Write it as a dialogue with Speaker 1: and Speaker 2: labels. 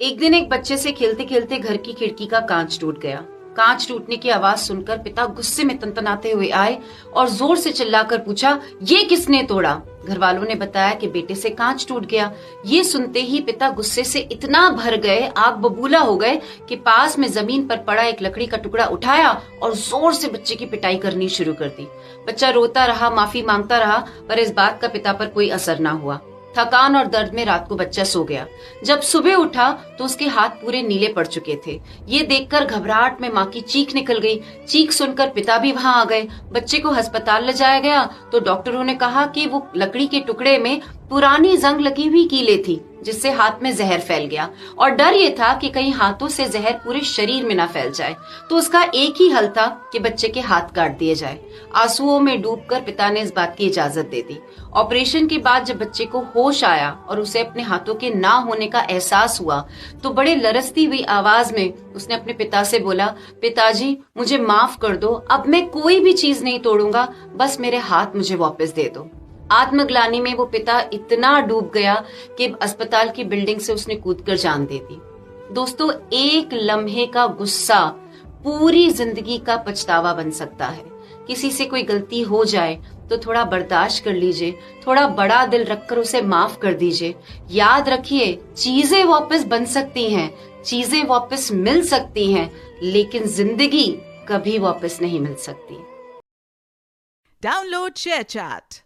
Speaker 1: एक दिन एक बच्चे से खेलते खेलते घर की खिड़की का कांच टूट गया। कांच टूटने की आवाज सुनकर पिता गुस्से में तनतनाते हुए आए और जोर से चिल्लाकर पूछा, ये किसने तोड़ा? घर वालों ने बताया कि बेटे से कांच टूट गया। ये सुनते ही पिता गुस्से से इतना भर गए, आग बबूला हो गए कि पास में जमीन पर पड़ा एक लकड़ी का टुकड़ा उठाया और जोर से बच्चे की पिटाई करनी शुरू कर दी। बच्चा रोता रहा, माफी मांगता रहा, पर इस बात का पिता पर कोई असर ना हुआ। थकान और दर्द में रात को बच्चा सो गया। जब सुबह उठा तो उसके हाथ पूरे नीले पड़ चुके थे। ये देखकर घबराहट में माँ की चीख निकल गई। चीख सुनकर पिता भी वहां आ गए। बच्चे को अस्पताल ले जाया गया तो डॉक्टरों ने कहा कि वो लकड़ी के टुकड़े में पुरानी जंग लगी हुई कीले थी, जिससे हाथ में जहर फैल गया और डर ये था कि कहीं हाथों से जहर पूरे शरीर में ना फैल जाए। तो उसका एक ही हल था कि बच्चे के हाथ काट दिए जाए। आंसुओं में डूबकर पिता ने इस बात की इजाजत दे दी। ऑपरेशन के बाद जब बच्चे को होश आया और उसे अपने हाथों के ना होने का एहसास हुआ तो बड़े लरसती हुई आवाज में उसने अपने पिता से बोला, पिताजी मुझे माफ कर दो, अब मैं कोई भी चीज नहीं तोड़ूंगा, बस मेरे हाथ मुझे वापस दे दो। आत्मग्लानि में वो पिता इतना डूब गया कि अस्पताल की बिल्डिंग से उसने कूदकर जान दे दी। दोस्तों, एक लम्हे का गुस्सा पूरी जिंदगी का पछतावा बन सकता है। किसी से कोई गलती हो जाए तो थोड़ा बर्दाश्त कर लीजिए, थोड़ा बड़ा दिल रखकर उसे माफ कर दीजिए। याद रखिए, चीजें वापस बन सकती हैं, चीजें वापस मिल सकती हैं, लेकिन जिंदगी कभी वापस नहीं मिल सकती।
Speaker 2: Download ShareChat.